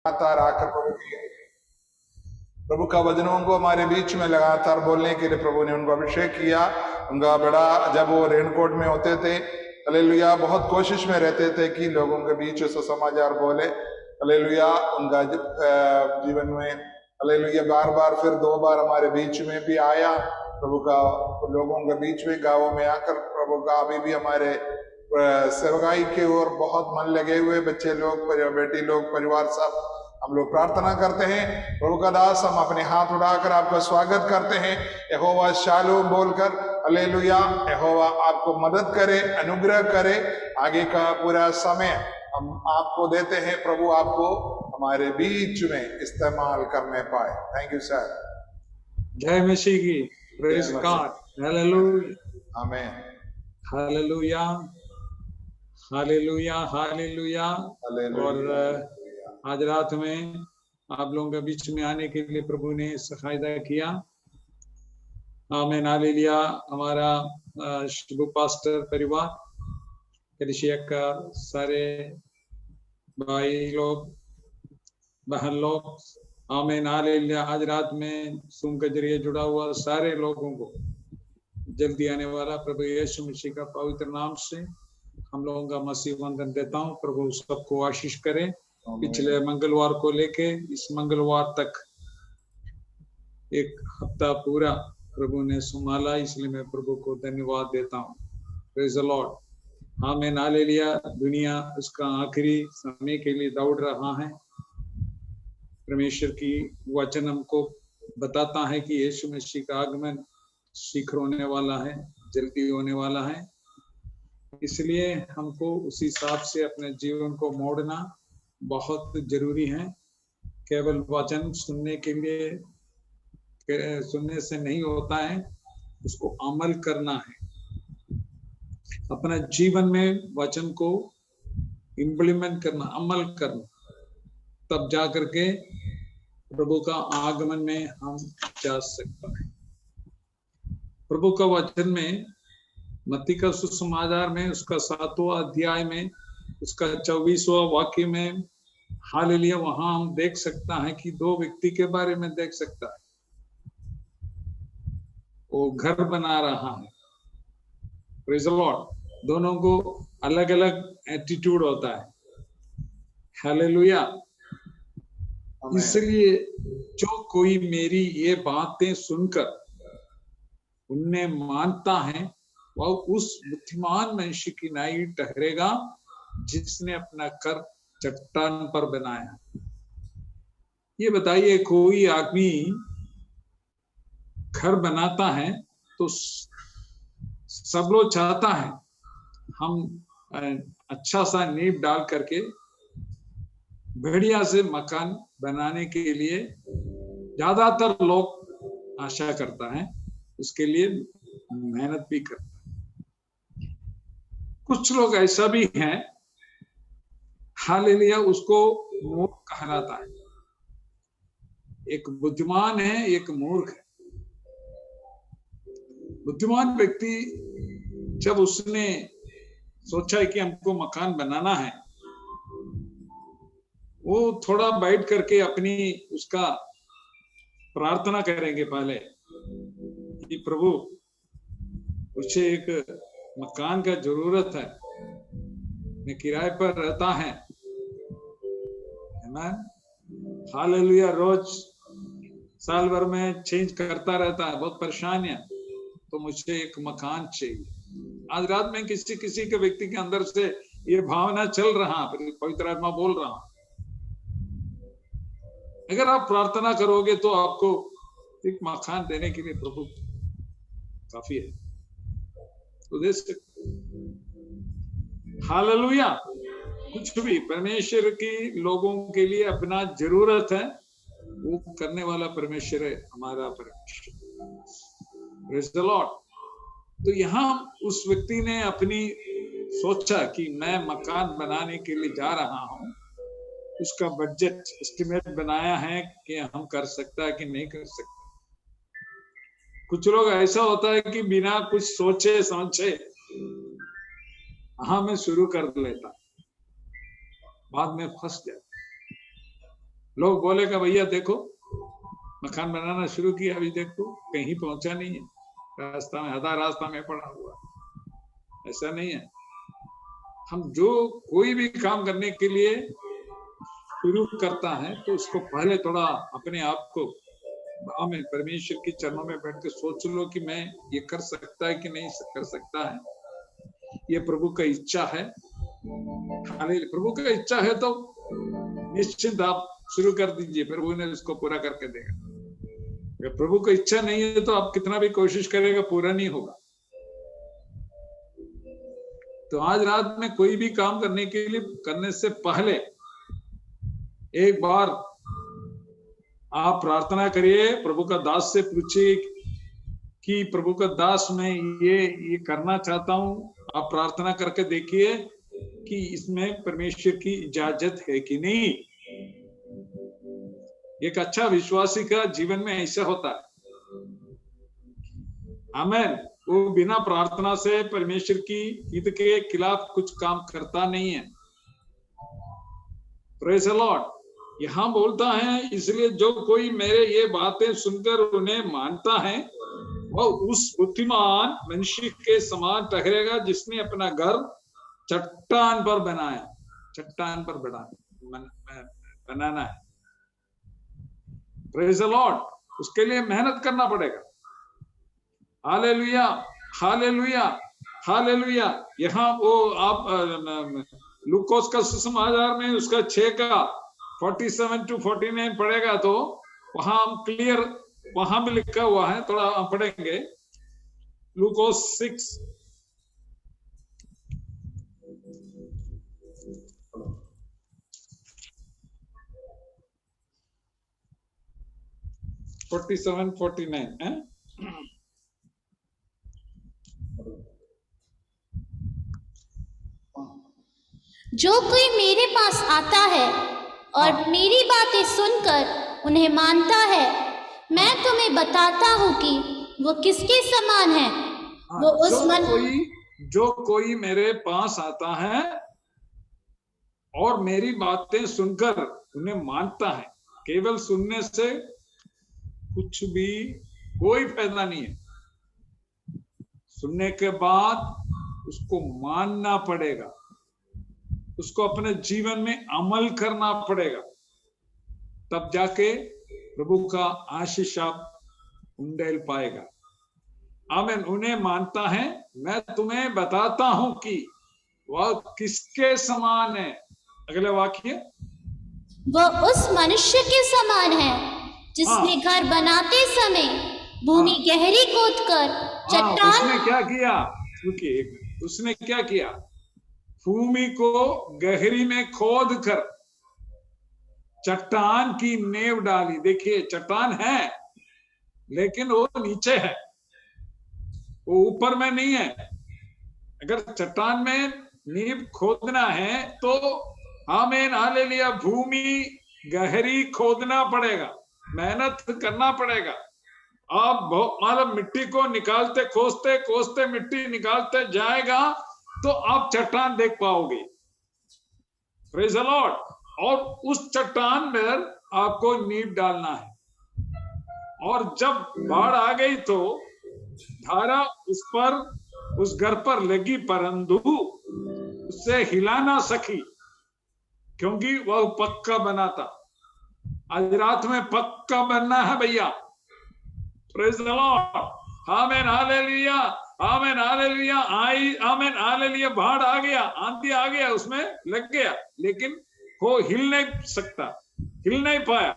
लगातार आकर प्रभु का वचनों को हमारे बीच में लगातार बोलने के लिए प्रभु ने उनको अभिषेक किया। उनका बड़ा, जब वो रेनकोट में होते थे, हालेलुया, बहुत कोशिश में रहते थे कि लोगों के बीच सुसमाचार बोले। हालेलुया, उनका जीवन में हालेलुया बार बार, फिर 2 बार हमारे बीच में भी आया प्रभु का, लोगों के बीच में गांवों में आकर प्रभु का अभी भी हमारे सेवकाई के ओर बहुत मन लगे हुए बच्चे लोग, बेटी लोग, परिवार सब हम लोग प्रार्थना करते हैं। प्रभु का दास, हम अपने हाथ उठाकर आपका स्वागत करते हैं। यहोवा शालोम बोलकर, हालेलुया, यहोवा आपको मदद करे, अनुग्रह करे। आगे का पूरा समय हम आपको देते हैं। प्रभु आपको हमारे बीच में इस्तेमाल करने पाए। Thank you sir. जय मसीह की। Praise God. हालेलुया, आमीन, हालेलुया, हालेलुया, हालेलुया। और आज रात में आप लोगों के बीच में आने के लिए प्रभु ने सहायता किया। आमीन, हालेलुया। हमारा शुभ पास्टर परिवार, कलीसिया का सारे भाई लोग, बहन लोग, आमीन, हालेलुया। आज रात में सूम के जरिए जुड़ा हुआ सारे लोगों को जल्दी आने वाला प्रभु यीशु मसीह का पवित्र नाम से हम लोगों का मसीह वंदन देता हूँ। प्रभु सबको आशीष करे। पिछले मंगलवार को लेके इस मंगलवार तक एक हफ्ता पूरा प्रभु ने संभाला, इसलिए मैं प्रभु को धन्यवाद देता हूँ। Praise the Lord. आमीन, हालेलुया। दुनिया उसका आखिरी समय के लिए दौड़ रहा है। परमेश्वर की वचन हमको बताता है कि यीशु मसीह का आगमन शीघ्र होने वाला है, जल्दी होने वाला है। इसलिए हमको उसी हिसाब से अपने जीवन को मोड़ना बहुत जरूरी है। केवल वचन सुनने के लिए, सुनने से नहीं होता है, उसको अमल करना है। अपना जीवन में वचन को इम्प्लीमेंट करना, अमल करना, तब जा करके प्रभु का आगमन में हम जा सकते हैं। प्रभु का वचन में मत्ती का सुसमाचार में उसका 7वां अध्याय में उसका 24वां वाक्य में, हालेलुया, वहां हम देख सकता है कि 2 व्यक्ति के बारे में देख सकता है। वो घर बना रहा है। Praise the Lord. दोनों को अलग अलग एटीट्यूड होता है। हालेलुया। इसलिए जो कोई मेरी ये बातें सुनकर उन्हें मानता है, वह उस बुद्धिमान मनुष्य की नाई ठहरेगा जिसने अपना घर चट्टान पर बनाया। ये बताइए, कोई आदमी घर बनाता है तो सब लोग चाहता है हम अच्छा सा नींव डाल करके बढ़िया से मकान बनाने के लिए ज्यादातर लोग आशा करता है, उसके लिए मेहनत भी करता है। कुछ लोग ऐसा भी हैं, हालेलुया, उसको मूर्ख कहलाता है। एक बुद्धिमान है, एक मूर्ख है। बुद्धिमान व्यक्ति जब उसने सोचा है कि हमको मकान बनाना है, वो थोड़ा बैठ करके अपनी उसका प्रार्थना करेंगे पहले कि प्रभु मुझे एक मकान का जरूरत है, मैं किराए पर रहता है। हालेलुया। रोज साल भर में चेंज करता रहता है, बहुत परेशान है, तो मुझे एक मकान चाहिए। आज रात में किसी किसी के व्यक्ति के अंदर से ये भावना चल रहा है, पवित्र आत्मा बोल रहा। अगर आप प्रार्थना करोगे तो आपको एक मकान देने के लिए प्रभु काफी है, तो दे सकते। हालेलुया। कुछ भी परमेश्वर की लोगों के लिए अपना जरूरत है, वो करने वाला परमेश्वर है, हमारा परमेश्वर। Praise the Lord. तो यहाँ उस व्यक्ति ने अपनी सोचा कि मैं मकान बनाने के लिए जा रहा हूँ, उसका बजट एस्टिमेट बनाया है कि हम कर सकता है कि नहीं कर सकता। कुछ लोग ऐसा होता है कि बिना कुछ सोचे समझे हाँ मैं शुरू कर लेता, बाद में फंस जाता। लोग बोलेगा भैया देखो मकान बनाना शुरू किया, अभी देखो कहीं पहुंचा नहीं है, रास्ता में आधा रास्ता में पड़ा हुआ। ऐसा नहीं है। हम जो कोई भी काम करने के लिए शुरू करता है तो उसको पहले थोड़ा अपने आप को में परमेश्वर के चरणों में बैठ के सोच लो कि मैं ये कर सकता है कि नहीं कर सकता है, ये प्रभु का इच्छा है। प्रभु का इच्छा है तो निश्चिंत आप शुरू कर दीजिए, प्रभु ने उसको पूरा करके देगा। अगर प्रभु का इच्छा नहीं है तो आप कितना भी कोशिश करेगा पूरा नहीं होगा। तो आज रात में कोई भी काम करने के लिए करने से पहले एक बार आप प्रार्थना करिए, प्रभु का दास से पूछिए कि प्रभु का दास मैं ये करना चाहता हूं। आप प्रार्थना करके देखिए कि इसमें परमेश्वर की इजाजत है कि नहीं। एक अच्छा विश्वासी का जीवन में ऐसा होता है। आमीन। वो बिना प्रार्थना से परमेश्वर की हित के खिलाफ कुछ काम करता नहीं है। Praise the Lord. यहां बोलता है, इसलिए जो कोई मेरे ये बातें सुनकर उन्हें मानता है वह उस बुद्धिमान मनुष्य के समान ठहरेगा जिसने अपना घर चट्टान पर बनाया। चट्टान पर बनाना है। Praise the Lord. उसके लिए मेहनत करना पड़ेगा। Hallelujah, hallelujah, hallelujah. यहाँ वो आप लूकोस का सुसमाचार में उसका 6 का 47 to 49 पढ़ेगा तो वहां हम क्लियर, वहां भी लिखा हुआ है, थोड़ा हम पढ़ेंगे। लूकोस 6 47-49 है। जो कोई मेरे पास आता है और मेरी बातें सुनकर उन्हें मानता है, मैं तुम्हें बताता हूँ कि वो किसके समान है। वो उस जो कोई मेरे पास आता है और मेरी बातें सुनकर उन्हें मानता है। केवल सुनने से कुछ भी कोई फायदा नहीं है। सुनने के बाद उसको मानना पड़ेगा, उसको अपने जीवन में अमल करना पड़ेगा, तब जाके प्रभु का आशीष आप उंडेल पाएगा। आमीन। उन्हें मानता है, मैं तुम्हें बताता हूं कि वह किसके समान है। अगले वाक्य, वह उस मनुष्य के समान है जिसने घर बनाते समय भूमि गहरी खोदकर चट्टान। उसने क्या किया? उसने क्या किया? भूमि को गहरी में खोद कर चट्टान की नींव डाली। देखिए चट्टान है लेकिन वो नीचे है, वो ऊपर में नहीं है। अगर चट्टान में नींव खोदना है तो आमीन, हालेलुया, भूमि गहरी खोदना पड़ेगा, मेहनत करना पड़ेगा। आप मतलब मिट्टी को निकालते खोदते खोदते मिट्टी निकालते जाएगा तो आप चट्टान देख पाओगे। Praise the Lord. और उस चट्टान पर आपको नींव डालना है। और जब बाढ़ आ गई तो धारा उस पर, उस घर पर लगी, परंतु उससे हिला ना सकी क्योंकि वह पक्का बना था। आज रात में पक्का बनना है भैया। Praise the Lord. आमीन, हालेलुया, आमीन, हालेलुया। आमीन, हालेलुया। बाढ़ आ गया, आंधी आ गया, उसमें लग गया, लेकिन वो हिल नहीं सकता, हिल नहीं पाया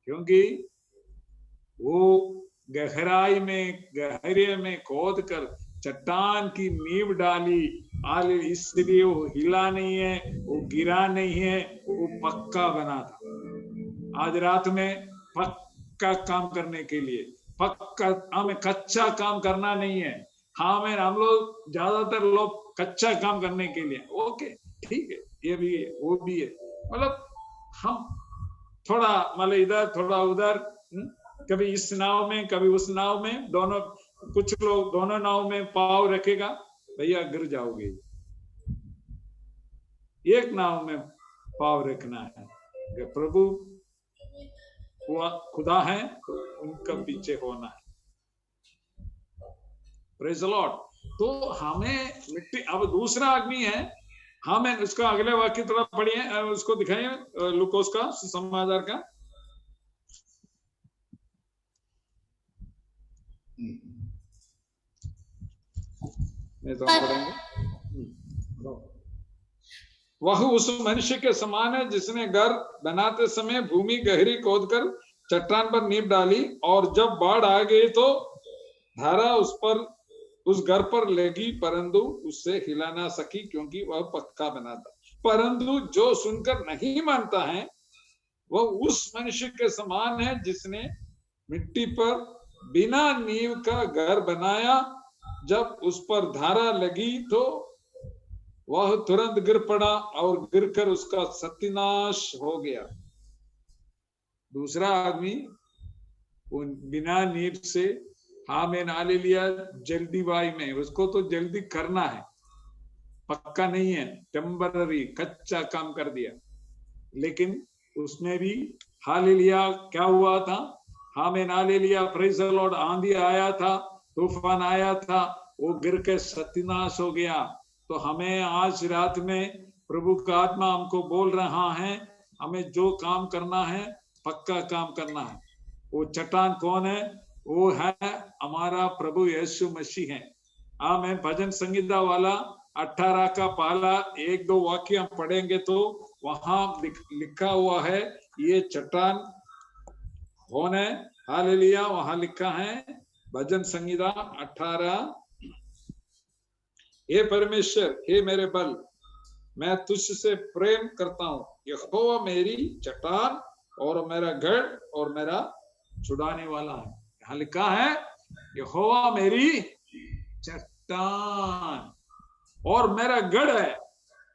क्योंकि वो गहराई में, गहरे में खोद कर चट्टान की नींव डाली। इसलिए वो हिला नहीं है, वो गिरा नहीं है, वो पक्का बना था। आज रात में पक्का काम करने के लिए, पक्का, हमें कच्चा काम करना नहीं है। हाँ, मैं हम लोग ज्यादातर लोग कच्चा काम करने के लिए, ओके ठीक है, ये भी है, वो भी है, मतलब हम थोड़ा मतलब इधर थोड़ा उधर, कभी इस नाव में कभी उस नाव में, दोनों, कुछ लोग दोनों नाव में पाँव रखेगा, भैया गिर जाओगे। एक नाव में पाँव रखना है। प्रभु खुदा है तो उनका पीछे होना है। Praise the Lord. तो हमें मिट्टी, अब दूसरा आदमी है, हमें उसका अगले वाक्य थोड़ा पढ़िए, उसको दिखाइए लूकोस का सुसमाचार का। नहीं तो हम पढ़ेंगे। वह उस मनुष्य के समान है जिसने घर बनाते समय भूमि गहरी खोदकर चट्टान पर नींव डाली, और जब बाढ़ आ गई तो धारा उस घर पर लगी, परंतु उससे हिला ना सकी क्योंकि वह पक्का बना था। परंतु जो सुनकर नहीं मानता है वह उस मनुष्य के समान है जिसने मिट्टी पर बिना नींव का घर बनाया। जब उस पर धारा लगी तो वह तुरंत गिर पड़ा और गिरकर उसका सत्यानाश हो गया। दूसरा आदमी बिना नींव से आमीन हालेलुया जल्दीबाजी में, उसको तो जल्दी करना है, पक्का नहीं है, टेम्पररी कच्चा काम कर दिया। लेकिन उसमें भी हालेलुया क्या हुआ था? आमीन हालेलुया प्रेज द लॉर्ड, आंधी आया था, तूफान आया था, वो गिर के सत्यानाश हो गया। तो हमें आज रात में प्रभु का आत्मा हमको बोल रहा है, हमें जो काम करना है पक्का काम करना है। वो चट्टान कौन है? वो है हमारा प्रभु यीशु मसीह है। आमीन। भजन संगीता वाला 18 का पहला 1-2 वाक्य हम पढ़ेंगे तो वहां लिखा हुआ है ये चट्टान कौन है। हालेलुया। वहां लिखा है भजन संगीता 18, हे परमेश्वर, हे मेरे बल, मैं तुझसे प्रेम करता हूँ। यहोवा मेरी चट्टान और मेरा गढ़ और मेरा छुड़ाने वाला है। यहाँ लिखा है यहोवा मेरी चट्टान और मेरा गढ़ है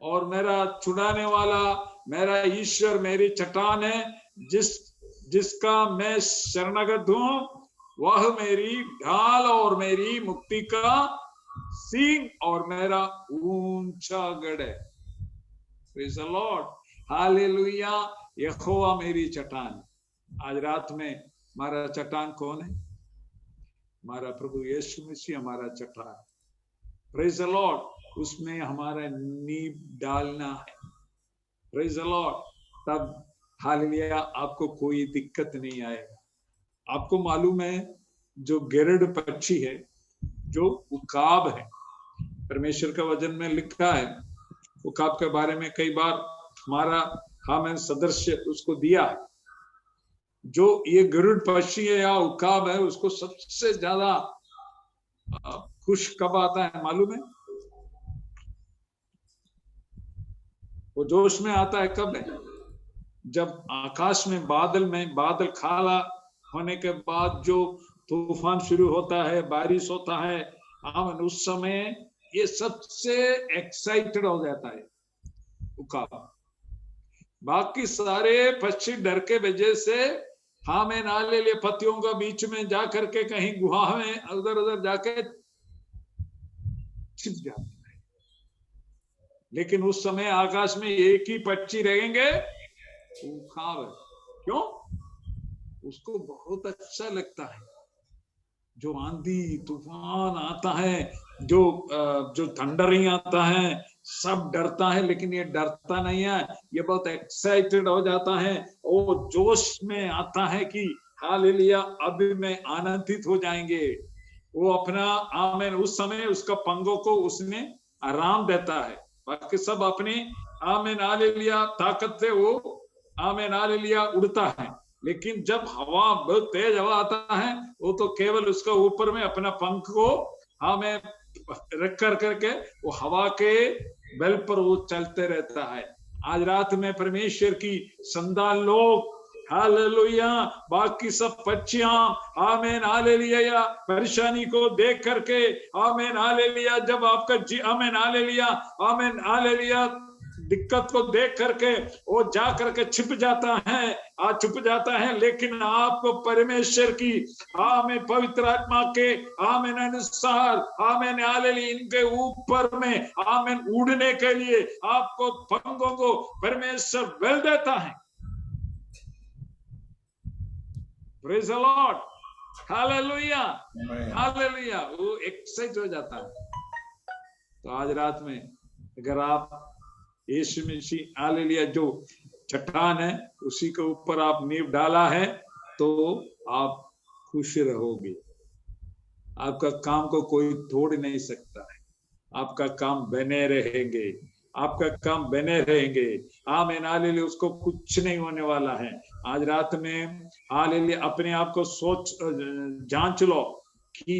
और मेरा छुड़ाने वाला, मेरा ईश्वर मेरी चट्टान है, जिसका मैं शरणागत हूं। वह मेरी ढाल और मेरी मुक्ति का सींग और मेरा ऊंचा गढ़ है। Praise the Lord. हालेलुया। यहोवा मेरी चट्टान। आज रात में हमारा चट्टान कौन है? हमारा प्रभु यीशु मसीह हमारा चट्टान। Praise the Lord. उसमें हमारा नींव डालना है। Praise the Lord. तब हालेलुया आपको कोई दिक्कत नहीं आएगा। आपको मालूम है जो गिरड पक्षी है, जो उकाब है, परमेश्वर का वचन में लिखा है, उकाब के बारे में कई बार हमें सदस्य उसको दिया है। जो ये गरुड़ पक्षी है या उकाब है, उसको सबसे ज्यादा खुश कब आता है मालूम है? वो जोश में आता है कब है? जब आकाश में बादल काला होने के बाद जो तूफान शुरू होता है, बारिश होता है, उस समय ये सबसे एक्साइटेड हो जाता है उकाब। बाकी सारे पक्षी डर के वजह से हमें नाले ले पत्तियों का बीच में जा करके कहीं गुहा में उधर उधर जाके छिप जाते हैं। लेकिन उस समय आकाश में एक ही पक्षी रहेंगे, उकाब। क्यों? उसको बहुत अच्छा लगता है। जो आंधी तूफान आता है, जो थंडरिंग आता है, सब डरता है, लेकिन ये डरता नहीं है, ये बहुत एक्साइटेड हो जाता है। वो जोश में आता है कि हालेलुया अभी में आनंदित हो जाएंगे। वो अपना आमीन, उस समय उसका पंगों को उसने आराम देता है। बाकी सब अपने आमीन हालेलुया ताकत से वो आमीन हालेलुया उड़ता है। लेकिन जब हवा बहुत तेज हवा आता है, वो तो केवल उसका ऊपर में अपना पंख को हमें रख करके वो हवा के बल पर वो चलते रहता है। आज रात में परमेश्वर की संतान लोग हालेलुया, बाकी सब पक्षियां आमीन हालेलुया परेशानी को देख करके आमीन हालेलुया, जब आपका आमीन हालेलुया आमीन हालेलुया दिक्कत को देख करके वो जा करके छुप जाता है। लेकिन आपको परमेश्वर की आमीन पवित्र आत्मा के आमीन अनुसार आमीन हालेलुया इनके ऊपर में आमीन उड़ने के लिए आपको पंखों को परमेश्वर बल देता है। Praise the Lord, hallelujah, Amen. Hallelujah. वो एक्साइट हो जाता है। तो आज रात में अगर आप यीशु मसीह हालेलुया जो चट्टान है उसी के ऊपर आप नींव डाला है तो आप खुश रहोगे। आपका काम को कोई तोड़ नहीं सकता है। आपका काम बने रहेंगे, आपका काम बने रहेंगे। आमीन, हालेलुया। उसको कुछ नहीं होने वाला है। आज रात में हालेलुया अपने आप को सोच जांच लो कि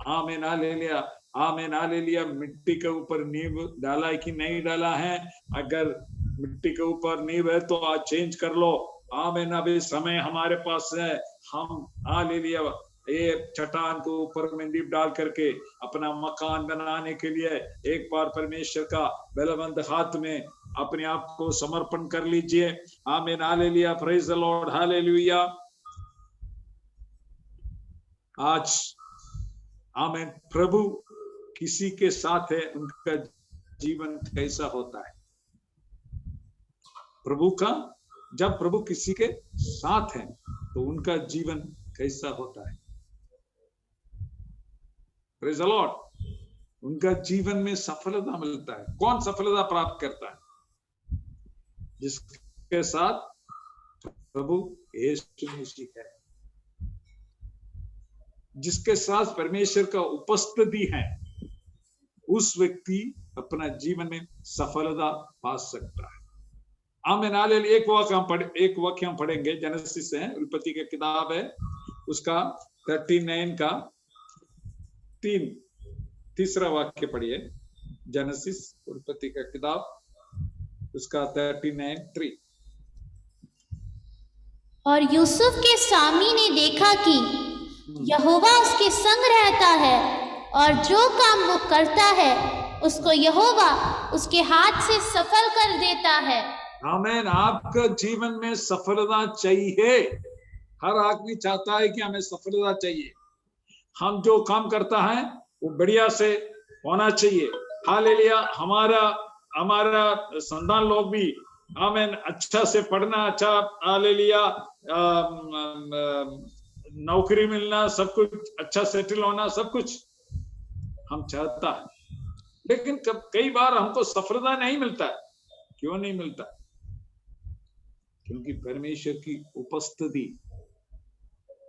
आमीन, हालेलुया, आमीन, हालेलुया, मिट्टी के ऊपर नींव डाला है कि नहीं डाला है। अगर मिट्टी के ऊपर नींव है तो आज चेंज कर लो। आमीन, अभी समय हमारे पास है। हम हालेलुया ये चट्टान को ऊपर में नींव डाल करके अपना मकान बनाने के लिए एक बार परमेश्वर का बलवंत हाथ में अपने आप को समर्पण कर लीजिए। आमीन, hallelujah, praise the Lord, hallelujah. आज आमीन, प्रभु किसी के साथ है, उनका जीवन कैसा होता है। प्रभु का जब प्रभु किसी के साथ है तो उनका जीवन कैसा होता है। Praise the Lord. उनका जीवन में सफलता मिलता है। कौन सफलता प्राप्त करता है? जिसके साथ प्रभु यीशु मसीह है, जिसके साथ परमेश्वर का उपस्थिति है, उस व्यक्ति अपना जीवन में सफलता पा सकता है। आमीन, हालेलुया। एक वाक्य हम पढ़ेंगे, जेनेसिस है, उत्पत्ति की किताब है, उसका 39 का तीसरा वाक्य पढ़िए। जेनेसिस उत्पत्ति का किताब उसका 39:3। और यूसुफ के स्वामी ने देखा कि यहोवा उसके संग रहता है और जो काम वो करता है उसको यहोवा उसके हाथ से सफल कर देता है। आमीन। आपका जीवन में सफलता चाहिए। हर आदमी चाहता है कि हमें सफलता चाहिए। हम जो काम करता है वो बढ़िया से होना चाहिए। हालेलुया। हमारा संतान लोग भी आमीन अच्छा से पढ़ना, अच्छा हालेलुया नौकरी मिलना, सब कुछ अच्छा सेटल होना, सब कुछ हम चाहता है। लेकिन कई बार हमको सफलता नहीं मिलता। क्यों नहीं मिलता? क्योंकि परमेश्वर की उपस्थिति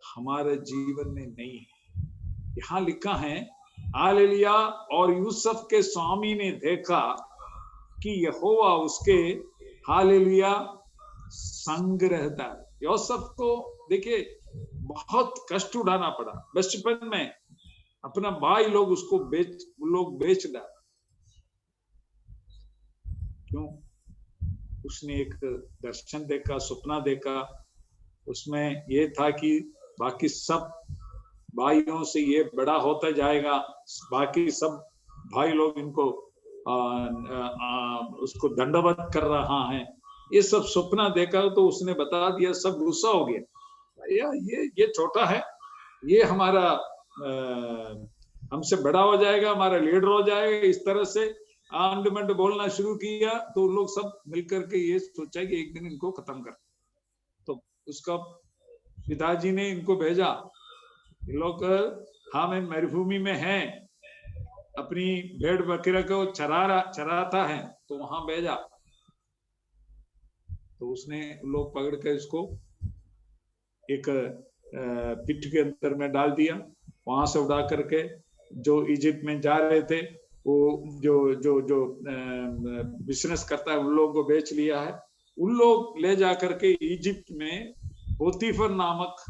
हमारे जीवन में नहीं है। यहां लिखा है हालेलुया, और यूसुफ के स्वामी ने देखा कि यहोवा उसके हालेलुया संग रहता है। यूसुफ को देखिए बहुत कष्ट उठाना पड़ा। बचपन में अपना भाई लोग उसको बेच डाला। क्यों? उसने एक दर्शन देखा, सपना देखा। उसमें ये था कि बाकी सब भाइयों से ये बड़ा होता जाएगा, बाकी सब भाई लोग इनको उसको दंडवत कर रहा है। ये सब सपना देखा तो उसने बता दिया। सब गुस्सा हो गया, भैया ये छोटा है, ये हमारा हमसे बड़ा हो जाएगा, हमारा लीडर हो जाएगा। इस तरह से आंडमंड बोलना शुरू किया। तो उन लोग सब मिलकर के ये सोचा कि एक दिन इनको खत्म कर। तो उसका पिताजी ने इनको भेजा। ये लोग हमें मरुभूमि में हैं, अपनी भेड़ बकरा को चराता है, तो वहां भेजा। तो उसने लोग पकड़ कर इसको एक पिट के अंदर में डाल दिया। वहां से उड़ा करके जो इजिप्ट में जा रहे थे, वो जो बिजनेस करता है, उन लोगों को बेच लिया है। उन लोग ले जा करके इजिप्ट में पोतीफर नामक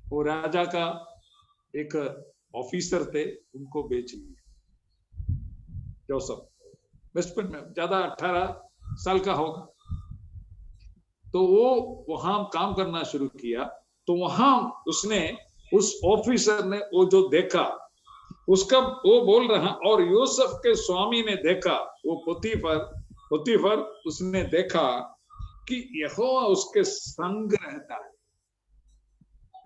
वो राजा का एक ऑफिसर थे, उनको बेच लिया। जोसेफ बचपन में ज्यादा 18 साल का होगा। तो वो वहां काम करना शुरू किया। तो वहां उसने उस ऑफिसर ने वो जो देखा, उसका वो बोल रहा, और यूसुफ के स्वामी ने देखा, वो पोतीफर उसने देखा कि यहोवा उसके संग रहता है।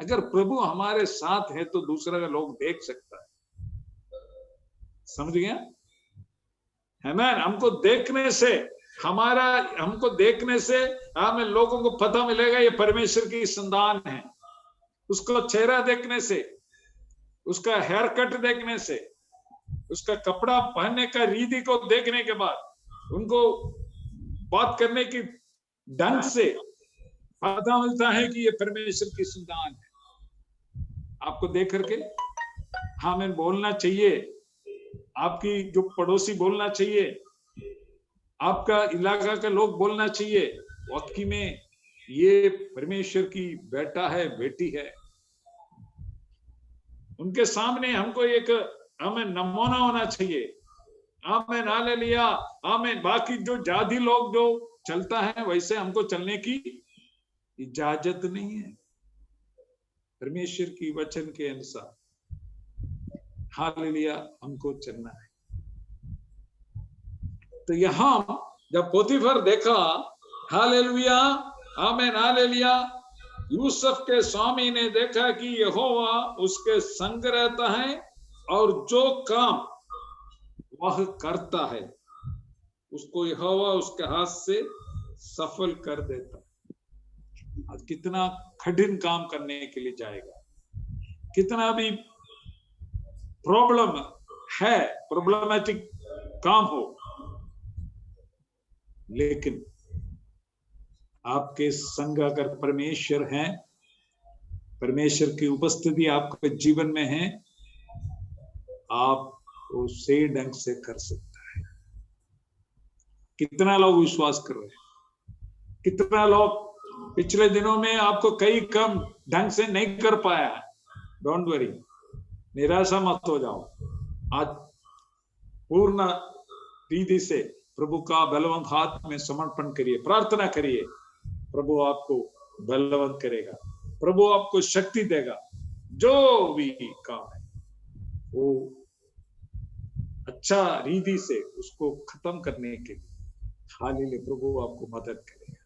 अगर प्रभु हमारे साथ है तो दूसरा का लोग देख सकता है। समझ गया? आमीन। हमको देखने से हमें लोगों को पता मिलेगा ये परमेश्वर की संतान है। उसको चेहरा देखने से, उसका हेयर कट देखने से, उसका कपड़ा पहनने का रीति को देखने के बाद, उनको बात करने की ढंग से पता मिलता है कि ये परमेश्वर की संतान है। आपको देख करके हमें बोलना चाहिए, आपकी जो पड़ोसी बोलना चाहिए, आपका इलाका के लोग बोलना चाहिए, वाकई में ये परमेश्वर की बेटा है, बेटी है। उनके सामने हमको एक हमें नमूना होना चाहिए। आमीन, हालेलुया, आमीन। बाकी जो जाति लोग जो चलता है वैसे हमको चलने की इजाजत नहीं है, परमेश्वर की वचन के अनुसार हालेलुया हमको चलना है। तो यहां जब पोतीफर देखा, हालेलुया, आमीन, हालेलुया, यूसुफ के स्वामी ने देखा कि यहोवा उसके संग रहता है और जो काम वह करता है उसको यहोवा उसके हाथ से सफल कर देता है। आज कितना कठिन काम करने के लिए जाएगा, कितना भी प्रॉब्लम है, प्रॉब्लमेटिक काम हो, लेकिन आपके संग अगर परमेश्वर है, परमेश्वर की उपस्थिति आपके जीवन में है, आप उसे ढंग से कर सकता है। कितना लोग विश्वास कर रहे हैं, कितना लोग पिछले दिनों में आपको कई काम ढंग से नहीं कर पाया है। डोंट वरी, निराशा मत हो जाओ। आज पूर्ण रीति से प्रभु का बलवंत हाथ में समर्पण करिए, प्रार्थना करिए, प्रभु आपको बलवंत करेगा, प्रभु आपको शक्ति देगा। जो भी काम है वो अच्छा रीति से उसको खत्म करने के लिए हालेलुया प्रभु आपको मदद करेगा।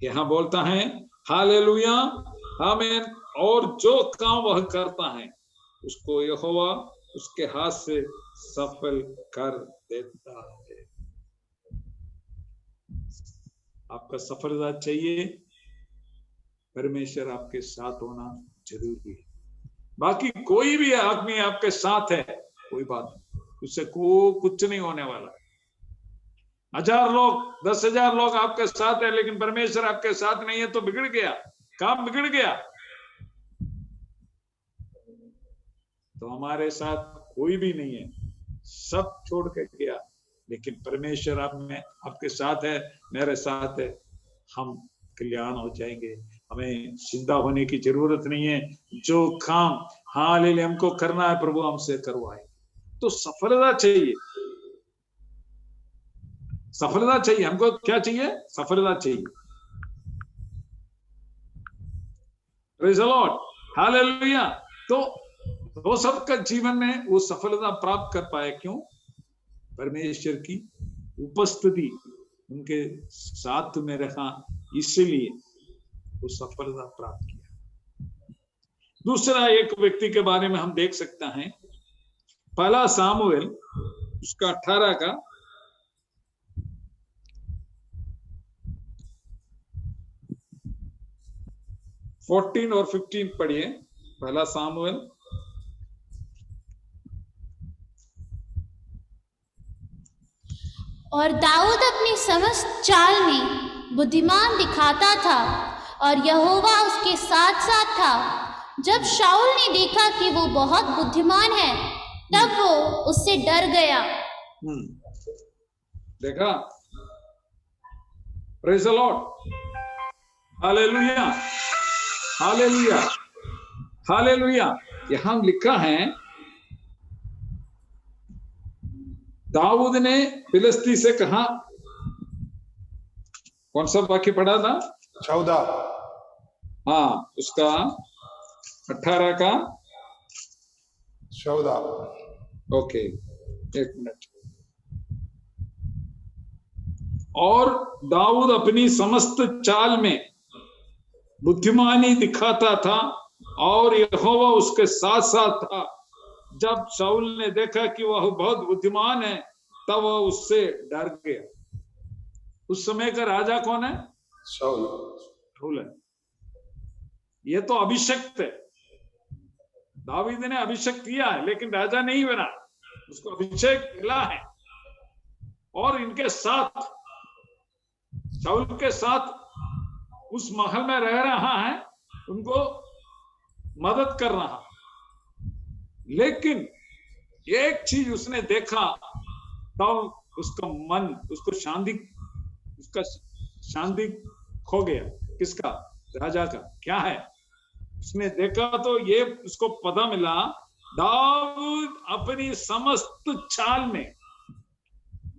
यहाँ बोलता है हालेलुया, आमीन, और जो काम वह करता है उसको यहोवा उसके हाथ से सफल कर देता है। आपका सफलता चाहिए, परमेश्वर आपके साथ होना जरूरी है। बाकी कोई भी आदमी आपके साथ है, कोई बात नहीं, उससे कुछ नहीं होने वाला। 1000 लोग 10,000 लोग आपके साथ है, लेकिन परमेश्वर आपके साथ नहीं है तो बिगड़ गया, काम बिगड़ गया। तो हमारे साथ कोई भी नहीं है, सब छोड़ के गया, लेकिन परमेश्वर आप में आपके साथ है, मेरे साथ है, हम कल्याण हो जाएंगे। हमें चिंता होने की जरूरत नहीं है। जो काम हालेलुया हमको करना है प्रभु हमसे करवाए। तो सफलता चाहिए, सफलता चाहिए हमको। क्या चाहिए? सफलता चाहिए। Praise the Lord, hallelujah. तो वो सबका जीवन में वो सफलता प्राप्त कर पाए, क्यों? परमेश्वर की उपस्थिति उनके साथ में रखा, इसलिए वो सफलता प्राप्त किया। दूसरा एक व्यक्ति के बारे में हम देख सकते हैं, पहला सामुएल उसका 18 का 14 और 15 पढ़िए। पहला सामुएल और दाऊद अपनी समस्त चाल में बुद्धिमान दिखाता था और यहोवा उसके साथ साथ था। जब शाऊल ने देखा कि वो बहुत बुद्धिमान है, तब वो उससे डर गया। देखा? Praise the Lord, hallelujah, hallelujah, hallelujah. यहां लिखा है दाऊद ने फिलिस्ती से कहा, कौन सा वाक्य पढ़ा था? 14। हाँ, उसका 18 का 14। ओके, एक मिनट। और दाऊद अपनी समस्त चाल में बुद्धिमानी दिखाता था और यहोवा उसके साथ साथ था। जब शाऊल ने देखा कि वह बहुत बुद्धिमान है, तब वह उससे डर गया। उस समय का राजा कौन है? शाऊल है। ये तो अभिषक्त है, दावीद ने अभिषेक किया है लेकिन राजा नहीं बना, उसको अभिषेक मिला है। और इनके साथ, शाऊल के साथ उस महल में रह रहा है, उनको मदद कर रहा। लेकिन एक चीज उसने देखा तो उसका मन, उसका शांति खो गया। किसका? राजा का। क्या है? उसने देखा तो ये उसको पता मिला, दाऊद अपनी समस्त चाल में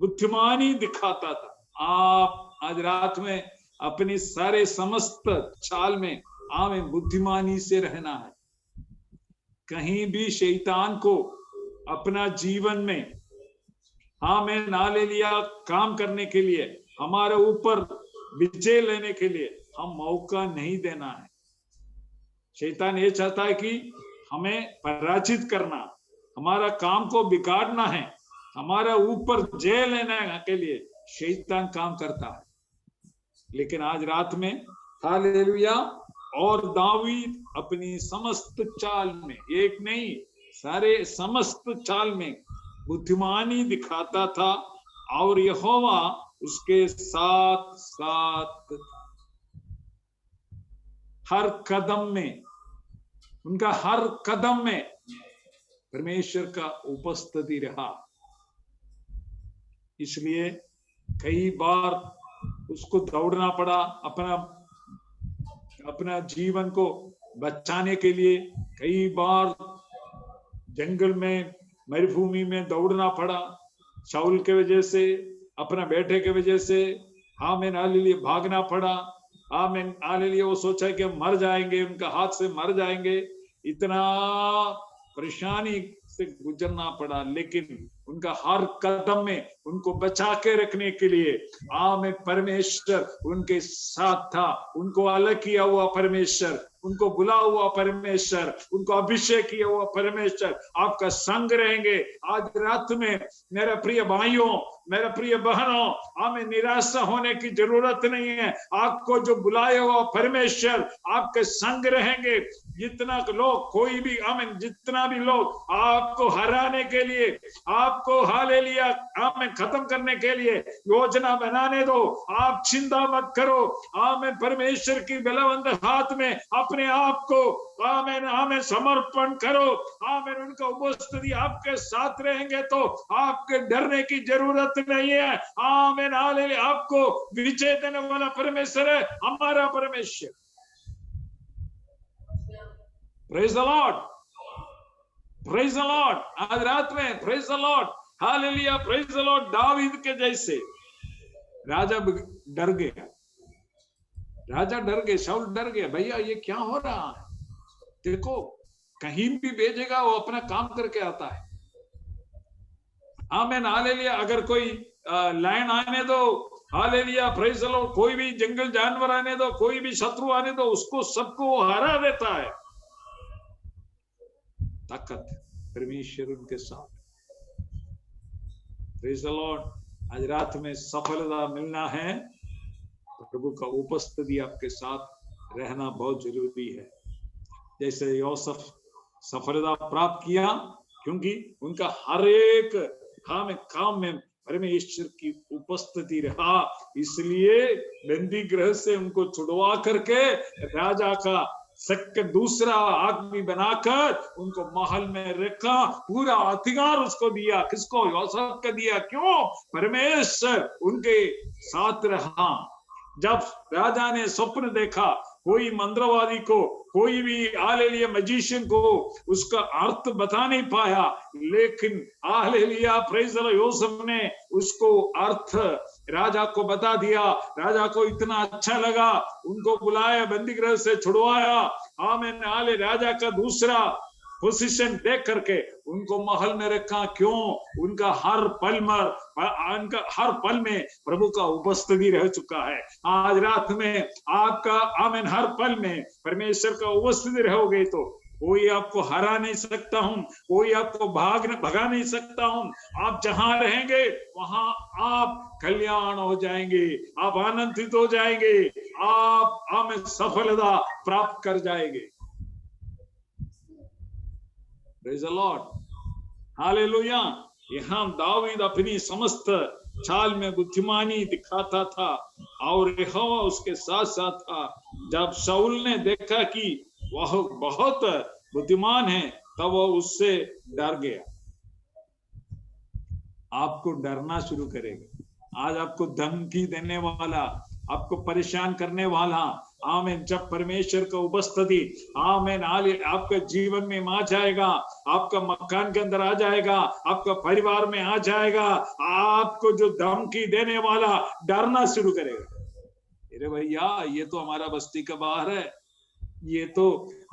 बुद्धिमानी दिखाता था। आप आज रात में अपनी सारे समस्त चाल में हमें बुद्धिमानी से रहना है। कहीं भी शैतान को अपना जीवन में हमें ना ले लिया काम करने के लिए, हमारे ऊपर विजय लेने के लिए हम मौका नहीं देना है। शैतान ये चाहता है कि हमें पराजित करना, हमारा काम को बिगाड़ना है, हमारा ऊपर जय लेने के लिए शैतान काम करता है। लेकिन आज रात में हालेलुया, और दावीद अपनी समस्त चाल में, एक नहीं सारे समस्त चाल में बुद्धिमानी दिखाता था, और यहोवा उसके साथ साथ हर कदम में, उनका हर कदम में परमेश्वर का उपस्थिति रहा। इसलिए कई बार उसको दौड़ना पड़ा, अपना जीवन को बचाने के लिए। कई बार जंगल में, मरुभूमि में दौड़ना पड़ा, शाऊल के वजह से, अपना बेटे के वजह से। आमीन हालेलुया, भागना पड़ा। आमीन हालेलुया। वो सोचा कि मर जाएंगे, उनका हाथ से मर जाएंगे, इतना परेशानी से गुजरना पड़ा। लेकिन उनका हर कदम में उनको बचा के रखने के लिए आमीन परमेश्वर उनके साथ था। उनको अलग किया हुआ परमेश्वर, उनको बुला हुआ परमेश्वर, उनको अभिषेक किया हुआ परमेश्वर आपका संग रहेंगे। आज रात में मेरे प्रिय भाइयों, मेरे प्रिय बहनों, हमें निराशा होने की जरूरत नहीं है। आपको जो बुलाया हुआ परमेश्वर आपके संग रहेंगे। जितना लोग, कोई भी आमीन, जितना भी लोग आपको हराने के लिए, आपको हालेलुया आमीन खत्म करने के लिए योजना बनाने दो, आप चिंता मत करो। आमीन परमेश्वर की बलवंत हाथ में अपने आप को आमीन आमीन समर्पण करो। आमीन उनका उपस्थिति आपके साथ रहेंगे तो आपके डरने की जरूरत नहीं है। आमीन हालेलुया। आपको विजय देने वाला परमेश्वर है हमारा परमेश्वर। Praise the Lord, praise the Lord. आज रात में praise the Lord, hallelujah, praise the Lord. David के जैसे राजा डर गया, राजा डर गए, शाऊल डर गया। भैया ये क्या हो रहा है? देखो कहीं भी भेजेगा वो अपना काम करके आता है। आमीन हालेलुया। अगर कोई लाइन आने दो, हालेलुया, प्रेज द लॉर्ड, कोई भी जंगल जानवर आने दो, कोई भी शत्रु आने दो, उसको सबको हरा देता है। ताकत परमेश्वर उनके साथ। Praise the Lord. आज रात में सफलता मिलना है, प्रभु का उपस्थिति आपके साथ रहना बहुत जरूरी है। जैसे यूसुफ सफलता प्राप्त किया क्योंकि उनका हर एक काम में परमेश्वर की उपस्थिति रहा। इसलिए बंदी गृह से उनको छुड़वा करके राजा का दूसरा आदमी बनाकर उनको महल में रखा। पूरा अधिकार उसको दिया। किसको? यूसुफ को दिया। क्यों? परमेश्वर उनके साथ रहा। जब राजा ने स्वप्न देखा, कोई मंत्रवादी को, कोई भी हालेलुया मैजिशियन को उसका अर्थ बता नहीं पाया, लेकिन hallelujah praise the Lord, Yusuf ने उसको अर्थ राजा को बता दिया। राजा को इतना अच्छा लगा, उनको बुलाया, बंदीगृह से छुड़वाया। आमीन हालेलुया। राजा का दूसरा पोजीशन देख करके उनको महल में रखा। क्यों? उनका हर पल में प्रभु का उपस्थिति रह चुका है। आज रात में आपका आमीन हर पल में परमेश्वर का उपस्थिति रहोगे तो कोई आपको हरा नहीं सकता हूं, कोई आपको भगा नहीं सकता हूं। आप जहां रहेंगे वहां आप कल्याण हो जाएंगे, आप आनंदित हो जाएंगे, आप आमीन सफलता प्राप्त कर जाएंगे। Praise the Lord, hallelujah. यहाँ दाऊद अपनी समस्त चाल में बुद्धिमानी दिखाता था और यहोवा उसके साथ साथ था। जब शाऊल ने देखा कि वह बहुत बुद्धिमान है तब वह उससे डर गया। आपको डरना शुरू करेगा। आज आपको धमकी देने वाला, आपको परेशान करने वाला, आमीन, जब परमेश्वर का उपस्थिति, आमीन, आपके जीवन में आ जाएगा, आपका मकान के अंदर आ जाएगा, आपका परिवार में आ जाएगा, आपको जो धमकी देने वाला डरना शुरू करेगा। अरे भैया, ये तो हमारा बस्ती का बाहर है, ये तो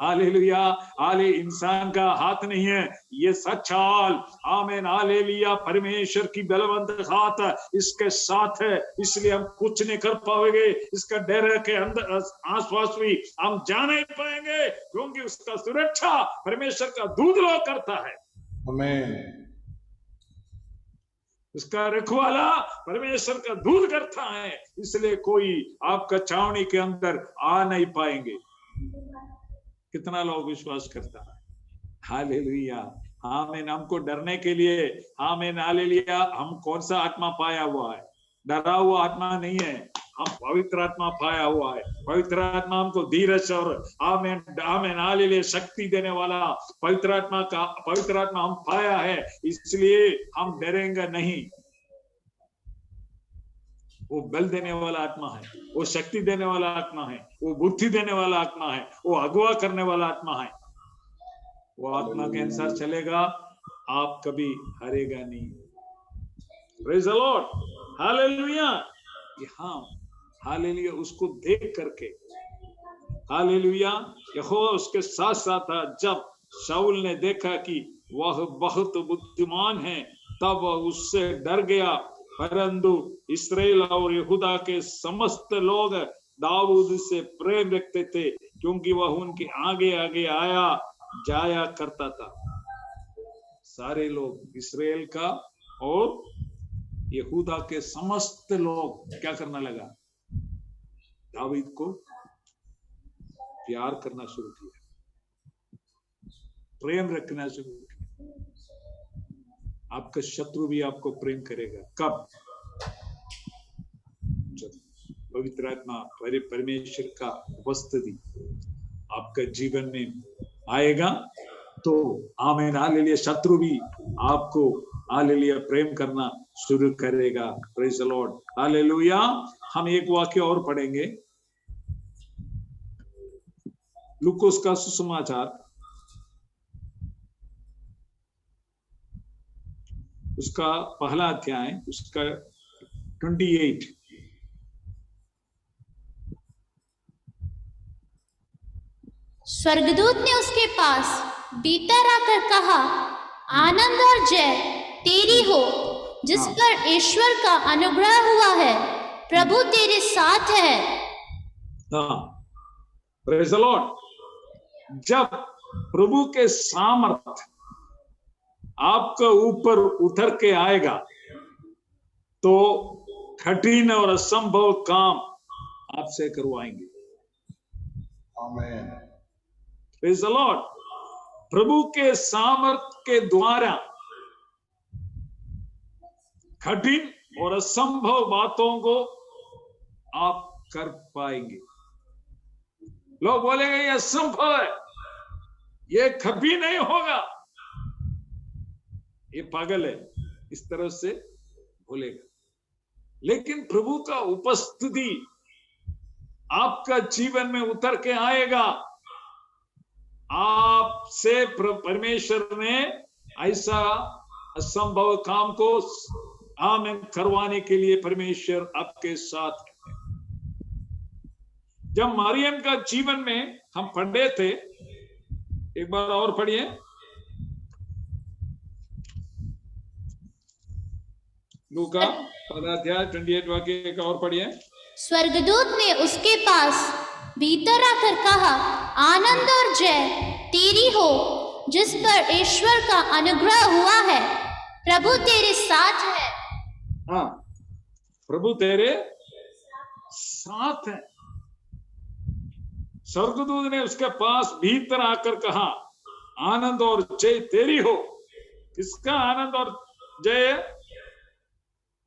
हालेलुया हाले इंसान का हाथ नहीं है, ये सच्चाल, आमीन, हालेलुया, परमेश्वर की बलवंत हाथ इसके साथ है, इसलिए हम कुछ नहीं कर पाएंगे। इसका डर के अंदर आसपास भी हम जा नहीं पाएंगे, क्योंकि उसका सुरक्षा परमेश्वर का दूत लोग करता है। आमीन। उसका रखवाला परमेश्वर का दूत करता है, इसलिए कोई आपका छावनी के अंदर आ नहीं पाएंगे। कितना लोग विश्वास करता है? हालेलुया, आमीन। हमको डरने के लिए, आमीन, हालेलुया, हम कौन सा आत्मा पाया हुआ है? डरा हुआ आत्मा नहीं है, हम पवित्र आत्मा पाया हुआ है। पवित्र आत्मा हमको धीरज और आमीन, आमीन, हालेलुया, शक्ति देने वाला पवित्र आत्मा हम पाया है, इसलिए हम डरेंगे नहीं। वो बल देने वाला आत्मा है, वो शक्ति देने वाला आत्मा है, वो बुद्धि देने वाला आत्मा है, वो अगुवा करने वाला आत्मा है। वो आत्मा के अनुसार चलेगा, आप कभी हारेगा नहीं। Praise the Lord, hallelujah. यहाँ हालेलुया, उसको देख करके, हालेलुया, यहोवा उसके साथ साथ था। जब शाऊल ने देखा कि वह बहुत बुद्धिमान है तब वह उससे डर गया, परंतु इस्राएल और यहूदा के समस्त लोग दाऊद से प्रेम रखते थे, क्योंकि वह उनके आगे आगे आया जाया करता था। सारे लोग, इस्राएल का और यहूदा के समस्त लोग क्या करना लगा? दाऊद को प्यार करना शुरू किया, प्रेम रखना शुरू किया। आपका शत्रु भी आपको प्रेम करेगा। कब? जब पवित्र आत्मा, परमेश्वर का उपस्थिति आपका जीवन में आएगा तो आमीन, हालेलुया, शत्रु भी आपको हालेलुया प्रेम करना शुरू करेगा। Praise the Lord, hallelujah. हम एक वाक्य और पढ़ेंगे, लूकोस का सुसमाचार, उसका पहला अध्याय, उसका 28। स्वर्गदूत ने उसके पास भीतर आकर कहा, आनंद और जय तेरी हो, जिस पर ईश्वर का अनुग्रह हुआ है, प्रभु तेरे साथ है। Praise the Lord. जब प्रभु के सामर्थ आपका ऊपर उतर के आएगा तो कठिन और असंभव काम आपसे करवाएंगे। आमीन। Praise the Lord. प्रभु के सामर्थ के द्वारा कठिन और असंभव बातों को आप कर पाएंगे। लोग बोलेंगे ये असंभव है, ये कभी नहीं होगा, ये पागल है, इस तरह से बोलेगा। लेकिन प्रभु का उपस्थिति आपका जीवन में उतर के आएगा, आपसे परमेश्वर ने ऐसा असंभव काम को आमीन करवाने के लिए परमेश्वर आपके साथ है। जब मरियम का जीवन में हम पढ़े थे, एक बार और पढ़िए, लूका 28 वाक्य एक और पढ़िए। स्वर्गदूत ने उसके पास भीतर आकर कहा, आनंद और जय तेरी हो, जिस पर ईश्वर का अनुग्रह हुआ है, प्रभु तेरे साथ है। हाँ, प्रभु तेरे साथ है। स्वर्गदूत ने उसके पास भीतर आकर कहा, आनंद और जय तेरी हो। किसका आनंद और जय?